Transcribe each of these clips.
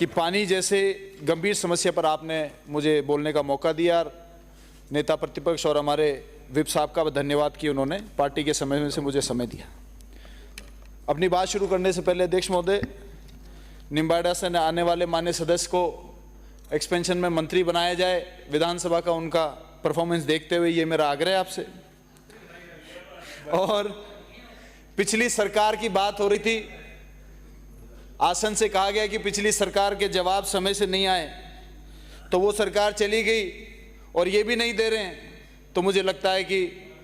कि पानी जैसे गंभीर समस्या पर आपने मुझे बोलने का मौका दिया। और नेता प्रतिपक्ष और हमारे विप साहब का धन्यवाद कि उन्होंने पार्टी के समय में से मुझे समय दिया। अपनी बात शुरू करने से पहले अध्यक्ष महोदय, निम्बाड़ा से आने वाले माननीय सदस्य को एक्सपेंशन में मंत्री बनाया जाए, विधानसभा का उनका परफॉर्मेंस देखते हुए ये मेरा आग्रह है आपसे। और पिछली सरकार की बात हो रही थी, आसन से कहा गया कि पिछली सरकार के जवाब समय से नहीं आए, तो वो सरकार चली गई और ये भी नहीं दे रहे हैं, तो मुझे लगता है कि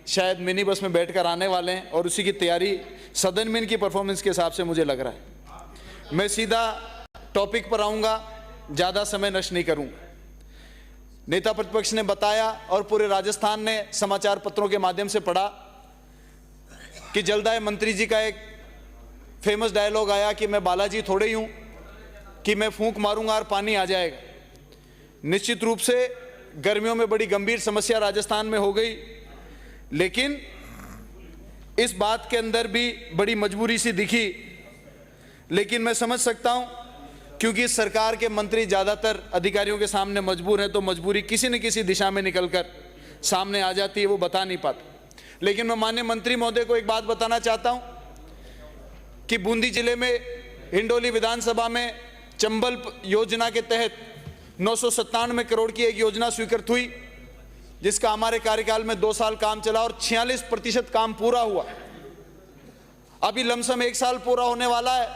शायद मिनी बस में बैठकर आने वाले हैं और उसी की तैयारी सदन में इनकी परफॉर्मेंस के हिसाब से मुझे लग रहा है। मैं सीधा टॉपिक पर आऊँगा, ज़्यादा समय नष्ट नहीं करूँगा। नेता प्रतिपक्ष ने बताया और पूरे राजस्थान ने समाचार पत्रों के माध्यम से पढ़ा कि जलदाय मंत्री जी का एक फेमस डायलॉग आया कि मैं बालाजी थोड़े ही हूं कि मैं फूंक मारूंगा और पानी आ जाएगा। निश्चित रूप से गर्मियों में बड़ी गंभीर समस्या राजस्थान में हो गई, लेकिन इस बात के अंदर भी बड़ी मजबूरी सी दिखी। लेकिन मैं समझ सकता हूं, क्योंकि इस सरकार के मंत्री ज़्यादातर अधिकारियों के सामने मजबूर हैं, तो मजबूरी किसी न किसी दिशा में निकलकर सामने आ जाती है, वो बता नहीं पाते। लेकिन मैं माननीय मंत्री महोदय को एक बात बताना चाहता हूं कि बूंदी जिले में हिंडोली विधानसभा में चंबल योजना के तहत 997 करोड़ की एक योजना स्वीकृत हुई, जिसका हमारे कार्यकाल में 2 साल काम चला और 46% काम पूरा हुआ। अभी लमसम 1 साल पूरा होने वाला है,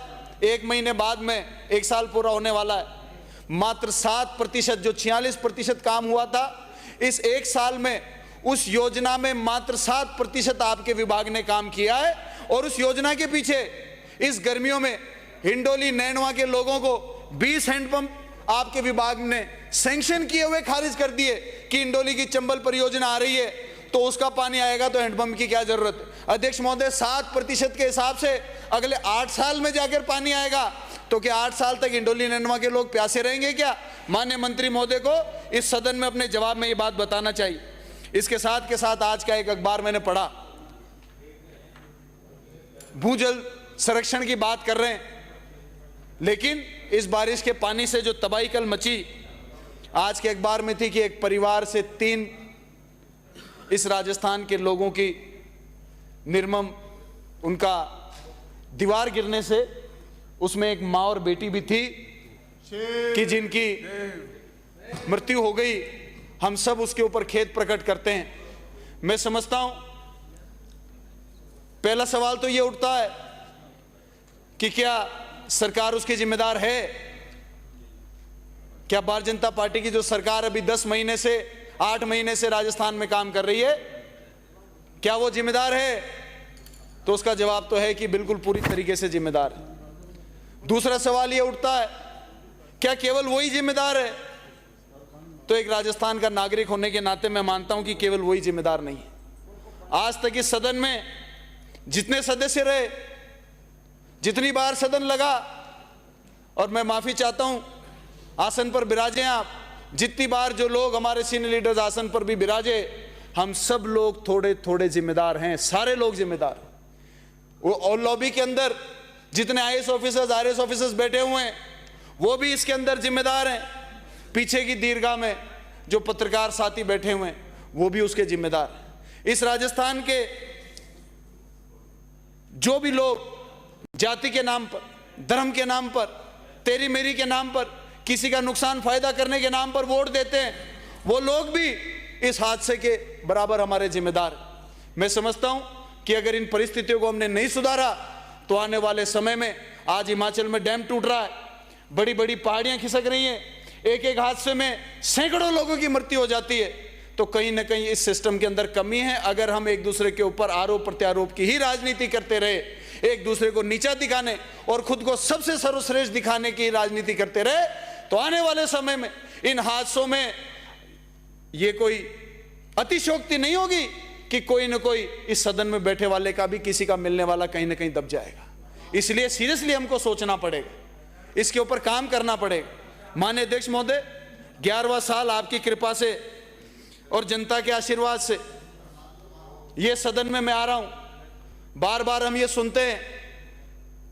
1 महीने बाद में 1 साल पूरा होने वाला है। मात्र 7%, जो 46% काम हुआ था, इस 1 साल में उस योजना में मात्र 7% आपके विभाग ने काम किया है। और उस योजना के पीछे इस गर्मियों में हिंडोली नैनवा के लोगों को 20 हैंडपंप आपके विभाग ने सैंक्शन किए हुए खारिज कर दिए कि हिंडोली की चंबल परियोजना आ रही है तो उसका पानी आएगा, तो हैंडपंप की क्या जरूरत है। अध्यक्ष महोदय, 7% के हिसाब से अगले 8 साल में जाकर पानी आएगा, तो क्या 8 साल तक हिंडोली नैनवा के लोग प्यासे रहेंगे क्या? माननीय मंत्री महोदय को इस सदन में अपने जवाब में ये बात बताना चाहिए। इसके साथ के साथ आज का एक अखबार मैंने पढ़ा, भूजल संरक्षण की बात कर रहे हैं, लेकिन इस बारिश के पानी से जो तबाही कल मची, आज के अखबार में थी कि एक परिवार से 3 इस राजस्थान के लोगों की निर्मम, उनका दीवार गिरने से उसमें एक माँ और बेटी भी थी कि जिनकी मृत्यु हो गई। हम सब उसके ऊपर खेद प्रकट करते हैं। मैं समझता हूं, पहला सवाल तो यह उठता है कि क्या सरकार उसकी जिम्मेदार है? क्या भारतीय जनता पार्टी की जो सरकार अभी 10 महीने से 8 महीने से राजस्थान में काम कर रही है, क्या वो जिम्मेदार है? तो उसका जवाब तो है कि बिल्कुल पूरी तरीके से जिम्मेदार है। दूसरा सवाल यह उठता है, क्या केवल वही जिम्मेदार है? तो एक राजस्थान का नागरिक होने के नाते मैं मानता हूं कि केवल वही जिम्मेदार नहीं है। आज तक इस सदन में जितने सदस्य रहे, जितनी बार सदन लगा, और मैं माफी चाहता हूं आसन पर बिराजे आप, जितनी बार जो लोग हमारे सीनियर लीडर्स आसन पर भी बिराजे, हम सब लोग थोड़े थोड़े जिम्मेदार हैं, सारे लोग जिम्मेदार। और लॉबी के अंदर जितने आईएएस ऑफिसर्स आरएएस ऑफिसर्स बैठे हुए हैं, वो भी इसके अंदर जिम्मेदार हैं। पीछे की दीर्घा में जो पत्रकार साथी बैठे हुए हैं, वो भी उसके जिम्मेदार हैं। इस राजस्थान के जो भी लोग जाति के नाम पर, धर्म के नाम पर, तेरी मेरी के नाम पर, किसी का नुकसान फायदा करने के नाम पर वोट देते हैं, वो लोग भी इस हादसे के बराबर हमारे जिम्मेदार हैं। मैं समझता हूं कि अगर इन परिस्थितियों को हमने नहीं सुधारा तो आने वाले समय में, आज हिमाचल में डैम टूट रहा है, बड़ी बड़ी पहाड़ियां खिसक रही हैं, एक एक हादसे में सैकड़ों लोगों की मृत्यु हो जाती है, तो कहीं ना कहीं इस सिस्टम के अंदर कमी है। अगर हम एक दूसरे के ऊपर आरोप प्रत्यारोप की ही राजनीति करते रहे, एक दूसरे को नीचा दिखाने और खुद को सबसे सर्वश्रेष्ठ दिखाने की राजनीति करते रहे, तो आने वाले समय में इन हादसों में ये कोई अतिशयोक्ति नहीं होगी कि कोई न कोई इस सदन में बैठे वाले का भी किसी का मिलने वाला कहीं ना कहीं दब जाएगा। इसलिए सीरियसली हमको सोचना पड़ेगा, इसके ऊपर काम करना पड़ेगा। माननीय अध्यक्ष महोदय, 11वां साल आपकी कृपा से और जनता के आशीर्वाद से ये सदन में मैं आ रहा हूं। बार बार हम ये सुनते हैं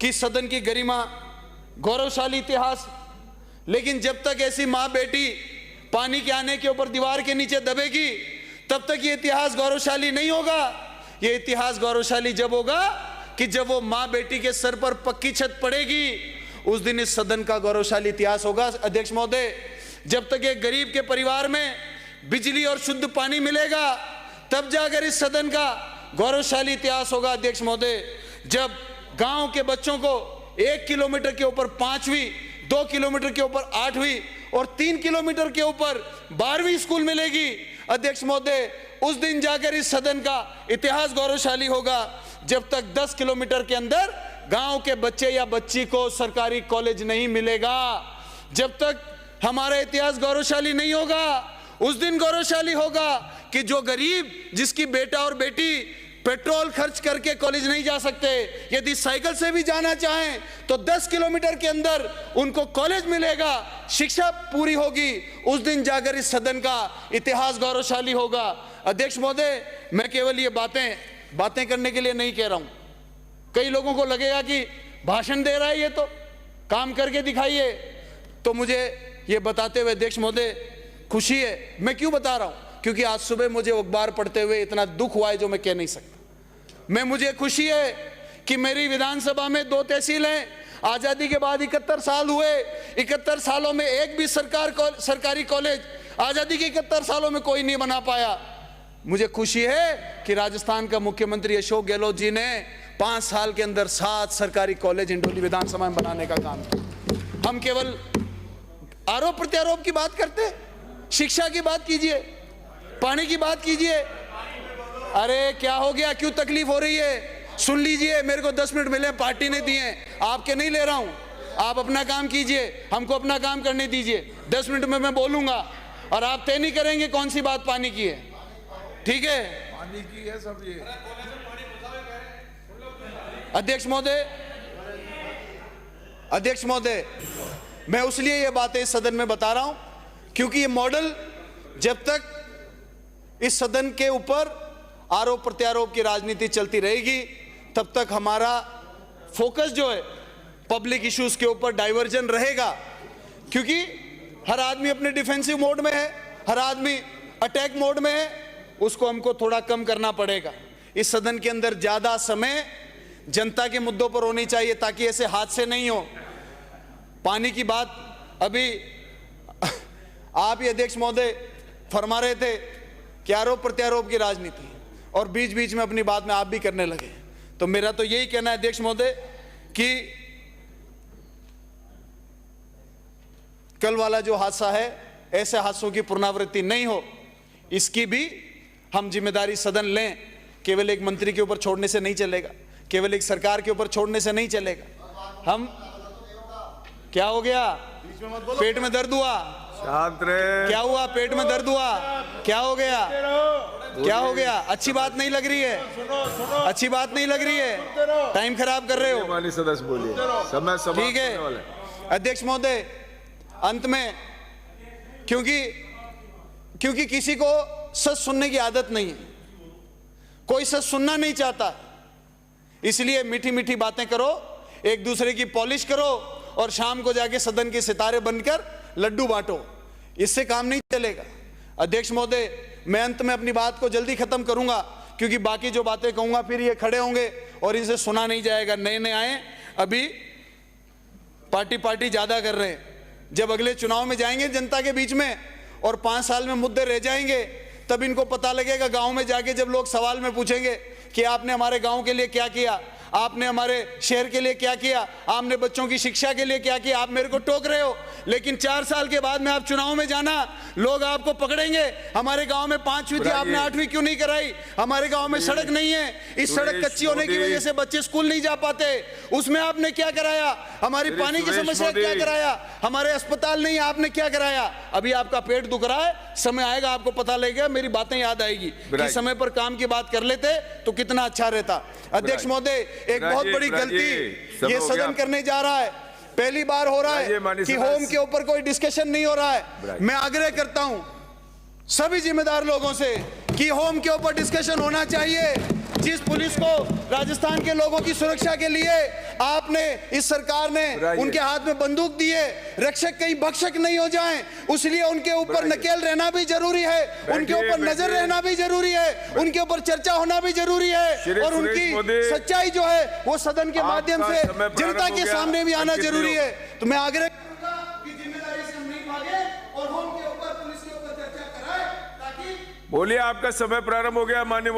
कि सदन की गरिमा, गौरवशाली इतिहास, लेकिन जब तक ऐसी मां बेटी पानी के आने के ऊपर दीवार के नीचे दबेगी, तब तक ये इतिहास गौरवशाली नहीं होगा। ये इतिहास गौरवशाली जब होगा कि जब वो मां बेटी के सर पर पक्की छत पड़ेगी, उस दिन इस सदन का गौरवशाली इतिहास होगा। अध्यक्ष महोदय, जब तक एक गरीब के परिवार में बिजली और शुद्ध पानी मिलेगा, तब जाकर इस सदन का गौरवशाली इतिहास होगा। अध्यक्ष महोदय, जब गांव के बच्चों को 1 किलोमीटर के ऊपर 5वीं, 2 किलोमीटर के ऊपर 8वीं और 3 किलोमीटर के ऊपर 12वीं स्कूल मिलेगी, अध्यक्ष महोदय, उस दिन जाकर इस सदन का इतिहास गौरवशाली होगा। जब तक 10 किलोमीटर के अंदर गांव के बच्चे या बच्ची को सरकारी कॉलेज नहीं मिलेगा, जब तक हमारा इतिहास गौरवशाली नहीं होगा, उस दिन गौरवशाली होगा कि जो गरीब, जिसकी बेटा और बेटी पेट्रोल खर्च करके कॉलेज नहीं जा सकते, यदि साइकिल से भी जाना चाहें तो 10 किलोमीटर के अंदर उनको कॉलेज मिलेगा, शिक्षा पूरी होगी, उस दिन जाकर इस सदन का इतिहास गौरवशाली होगा। अध्यक्ष महोदय, मैं केवल ये बातें करने के लिए नहीं कह रहा हूं। कई लोगों को लगेगा कि भाषण दे रहा है, ये तो काम करके दिखाइए। तो मुझे ये बताते हुए अध्यक्ष महोदय खुशी है। मैं क्यों बता रहा हूं? क्योंकि आज सुबह मुझे अखबार पढ़ते हुए इतना दुख हुआ है जो मैं कह नहीं सकता। मुझे खुशी है कि मेरी विधानसभा में 2 तहसील हैं। आजादी के बाद 71 साल हुए, 71 सालों में एक भी सरकारी कॉलेज आजादी के 71 सालों में कोई नहीं बना पाया। मुझे खुशी है कि राजस्थान का मुख्यमंत्री अशोक गहलोत जी ने 5 साल के अंदर 7 सरकारी कॉलेज इंडोली विधानसभा में बनाने का काम किया। हम केवल आरोप प्रत्यारोप की बात करते, शिक्षा की बात कीजिए, पानी की बात कीजिए। अरे क्या हो गया, क्यों तकलीफ हो रही है? सुन लीजिए, मेरे को 10 मिनट मिले, पार्टी ने दिए, आपके नहीं ले रहा हूं। आप अपना काम कीजिए, हमको अपना काम करने दीजिए। 10 मिनट में मैं बोलूंगा और आप तय नहीं करेंगे कौन सी बात पानी की है, ठीक है? पानी की है सब ये। अध्यक्ष महोदय, मैं उसलिए ये बातें इस सदन में बता रहा हूं क्योंकि ये मॉडल, जब तक इस सदन के ऊपर आरोप प्रत्यारोप की राजनीति चलती रहेगी, तब तक हमारा फोकस जो है पब्लिक इश्यूज के ऊपर डाइवर्जन रहेगा। क्योंकि हर आदमी अपने डिफेंसिव मोड में है, हर आदमी अटैक मोड में है, उसको हमको थोड़ा कम करना पड़ेगा। इस सदन के अंदर ज्यादा समय जनता के मुद्दों पर होनी चाहिए ताकि ऐसे हादसे नहीं हो। पानी की बात अभी आप ही अध्यक्ष महोदय फरमा रहे थे कि आरोप प्रत्यारोप की राजनीति, और बीच बीच में अपनी बात में आप भी करने लगे। तो मेरा तो यही कहना है अध्यक्ष महोदय कि कल वाला जो हादसा है, ऐसे हादसों की पुनरावृत्ति नहीं हो, इसकी भी हम जिम्मेदारी सदन लें। केवल एक मंत्री के ऊपर छोड़ने से नहीं चलेगा, केवल एक सरकार के ऊपर छोड़ने से नहीं चलेगा। हम क्या हो गया? पेट में दर्द हुआ? शांत रहे। क्या हुआ? पेट में दर्द हुआ? क्या हो गया? क्या हो गया? अच्छी बात नहीं लग रही है, अच्छी बात नहीं लग रही है, टाइम खराब कर रहे हो। माननीय सदस्य बोलिए, समय समाप्त ठीक है होने वाला है। अध्यक्ष महोदय, अंत में क्योंकि किसी को सच सुनने की आदत नहीं है, कोई सच सुनना नहीं चाहता, इसलिए मीठी मीठी बातें करो, एक दूसरे की पॉलिश करो और शाम को जाके सदन के सितारे बनकर लड्डू बांटो। इससे काम नहीं चलेगा। अध्यक्ष महोदय, मैं अंत में अपनी बात को जल्दी खत्म करूंगा क्योंकि बाकी जो बातें कहूंगा फिर ये खड़े होंगे और इनसे सुना नहीं जाएगा। नए नए आए, अभी पार्टी ज्यादा कर रहे हैं। जब अगले चुनाव में जाएंगे जनता के बीच में और 5 साल में मुद्दे रह जाएंगे, तब इनको पता लगेगा। गांव में जाके जब लोग सवाल में पूछेंगे कि आपने हमारे गांव के लिए क्या किया, आपने हमारे शहर के लिए क्या किया, आपने बच्चों की शिक्षा के लिए क्या किया, आप मेरे को टोक रहे हो, लेकिन 4 साल के बाद में आप चुनाव में जाना, लोग आपको पकड़ेंगे। हमारे गांव में 5वीं थी, आपने 8वीं क्यों नहीं कराई? हमारे गांव में सड़क नहीं है, इस सड़क कच्ची होने की वजह से बच्चे स्कूल नहीं जा पाते, उसमें आपने क्या कराया? हमारी पानी की समस्या क्या कराया? हमारे अस्पताल नहीं, आपने क्या कराया? अभी आपका पेट दुख रहा है, समय आएगा आपको पता लगेगा, मेरी बातें याद आएगी कि समय पर काम की बात कर लेते तो कितना अच्छा रहता। अध्यक्ष महोदय, एक बहुत बड़ी गलती ये सदन करने जा रहा है। पहली बार हो रहा है कि होम के ऊपर कोई डिस्कशन नहीं हो रहा है। मैं आग्रह करता हूं सभी जिम्मेदार लोगों से कि होम के ऊपर डिस्कशन होना चाहिए। जिस पुलिस को राजस्थान के लोगों की सुरक्षा के लिए आपने, इस सरकार ने उनके हाथ में बंदूक दी है, रक्षक कहीं भक्षक नहीं हो जाएं, इसलिए उनके ऊपर नकेल रहना भी जरूरी है, उनके ऊपर नजर रहना भी जरूरी है, उनके ऊपर चर्चा होना भी जरूरी है, और उनकी सच्चाई जो है वो सदन के माध्यम से जनता के सामने भी आना जरूरी है। तो मैं आग्रह करूंगा कि जिम्मेदारी से हम नहीं भागे और हम उनके ऊपर, पुलिस के ऊपर चर्चा कराएं, ताकि बोलिए, आपका समय प्रारंभ हो गया माननीय